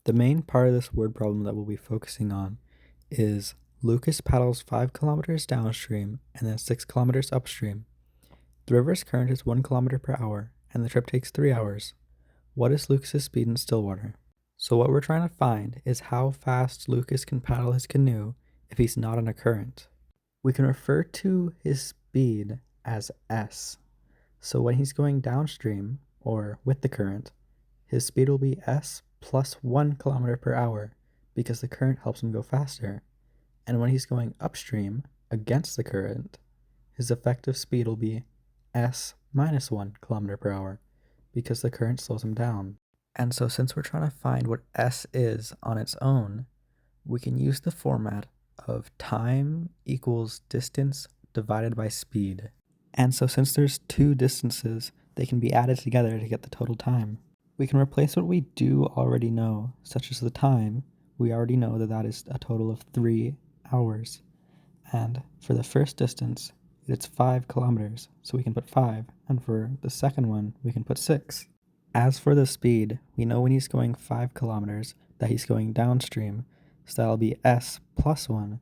The main part of this word problem that we'll be focusing on is Lucas paddles 5 kilometers downstream and then 6 kilometers upstream. The river's current is 1 kilometer per hour and the trip takes 3 hours. What is Lucas's speed in still water? So what we're trying to find is how fast Lucas can paddle his canoe if he's not in a current. We can refer to his speed as S. So when he's going downstream, or with the current, his speed will be S plus 1 kilometer per hour because the current helps him go faster. And when he's going upstream, against the current, his effective speed will be S minus 1 kilometer per hour because the current slows him down. And so since we're trying to find what S is on its own, we can use the format of time equals distance divided by speed. And so since there's two distances, they can be added together to get the total time. We can replace what we do already know, such as the time. We already know that that is a total of 3 hours. And for the first distance, it's 5 kilometers, so we can put 5. And for the second one, we can put 6. As for the speed, we know when he's going 5 kilometers that he's going downstream, so that'll be S plus 1.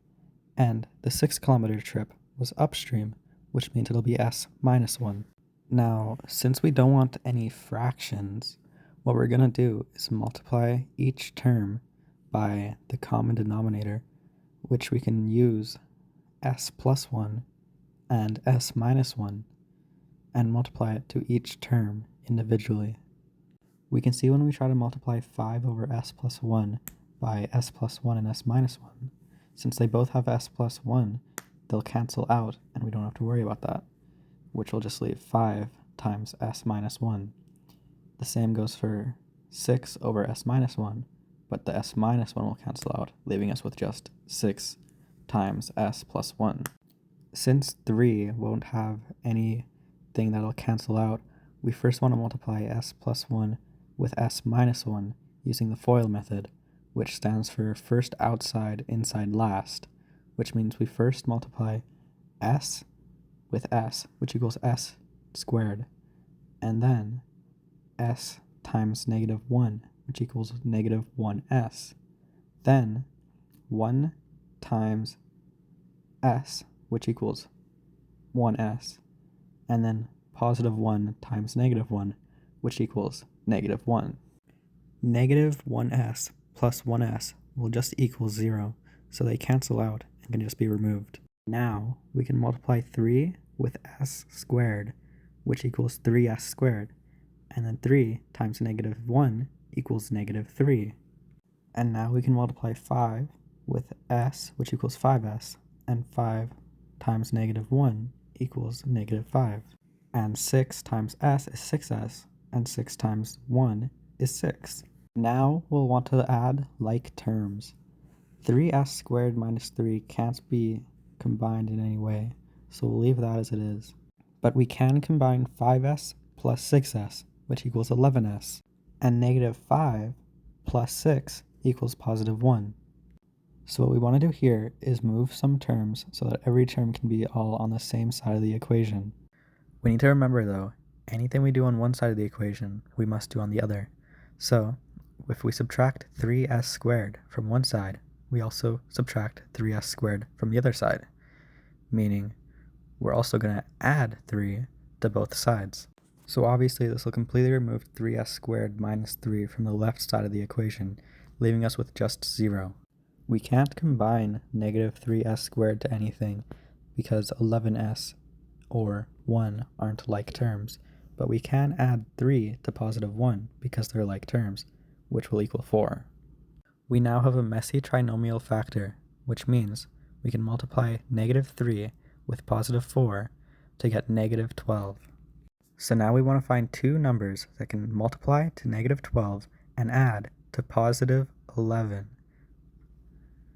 And the 6 kilometer trip was upstream, which means it'll be S minus 1. Now, since we don't want any fractions, what we're going to do is multiply each term by the common denominator, which we can use S plus 1 and S minus 1, and multiply it to each term individually. We can see when we try to multiply 5 over S plus 1 by S plus 1 and S minus 1, since they both have S plus 1, they'll cancel out and we don't have to worry about that, which will just leave 5 times S minus 1. The same goes for 6 over S minus 1, but the S minus 1 will cancel out, leaving us with just 6 times S plus 1. Since 3 won't have anything that'll cancel out, we first want to multiply S plus 1 with S minus 1 using the FOIL method, which stands for first outside, inside last, which means we first multiply S with S, which equals S squared, and then S times negative 1, which equals negative 1S. Then 1 times S, which equals 1S, and then positive 1 times negative 1, which equals negative 1. Negative 1S plus 1S will just equal 0, so they cancel out and can just be removed. Now we can multiply 3 with S squared, which equals 3S squared, and then 3 times negative 1 equals negative 3. And now we can multiply 5 with S, which equals 5S, and 5 times negative 1 equals negative 5. And 6 times S is 6S, and 6 times 1 is 6. Now we'll want to add like terms. 3S squared minus 3 can't be combined in any way, so we'll leave that as it is. But we can combine 5S plus 6S, which equals 11S, and negative 5 plus 6 equals positive 1. So what we want to do here is move some terms so that every term can be all on the same side of the equation. We need to remember though, anything we do on one side of the equation, we must do on the other. So if we subtract 3S squared from one side, we also subtract 3S squared from the other side, meaning we're also going to add 3 to both sides. So obviously this will completely remove 3S squared minus 3 from the left side of the equation, leaving us with just 0. We can't combine negative 3S squared to anything because 11S or 1 aren't like terms, but we can add 3 to positive 1 because they're like terms, which will equal 4. We now have a messy trinomial factor, which means we can multiply negative 3 with positive 4 to get negative 12. So now we want to find two numbers that can multiply to negative 12 and add to positive 11.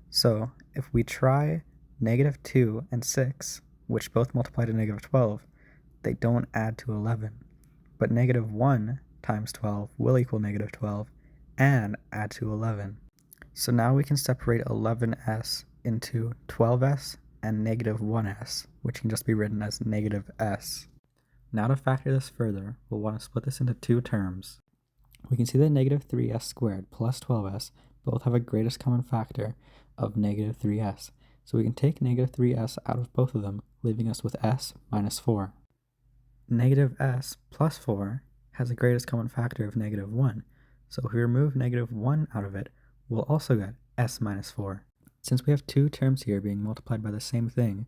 So if we try negative 2 and 6, which both multiply to negative 12, they don't add to 11. But negative 1 times 12 will equal negative 12 and add to 11. So now we can separate 11S into 12S and negative 1S, which can just be written as negative S. Now to factor this further, we'll want to split this into two terms. We can see that negative 3s squared plus 12s both have a greatest common factor of negative 3s. So we can take negative 3s out of both of them, leaving us with s minus 4. Negative s plus 4 has a greatest common factor of negative 1. So if we remove negative 1 out of it, we'll also get s minus 4. Since we have two terms here being multiplied by the same thing,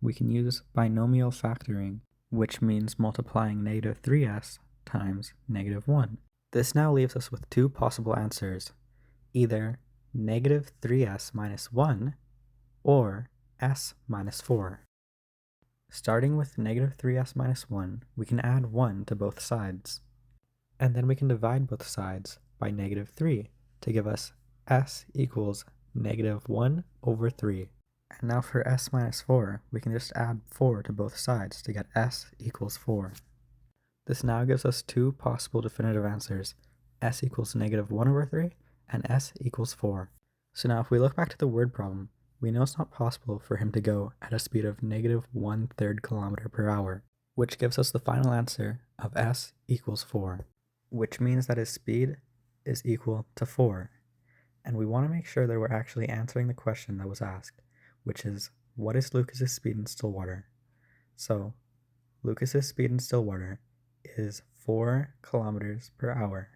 we can use binomial factoring, which means multiplying negative 3s times negative 1. This now leaves us with two possible answers, either negative 3s minus 1 or s minus 4. Starting with negative 3s minus 1, we can add 1 to both sides. And then we can divide both sides by negative 3 to give us s equals negative 1 over 3. And now for s minus 4, we can just add 4 to both sides to get s equals 4. This now gives us two possible definitive answers, s equals negative 1 over 3 and s equals 4. So now if we look back to the word problem, we know it's not possible for him to go at a speed of negative 1/3 kilometer per hour, which gives us the final answer of s equals 4, which means that his speed is equal to 4. And we want to make sure that we're actually answering the question that was asked, which is, what is Lucas's speed in still water? So Lucas's speed in still water is 4 kilometers per hour.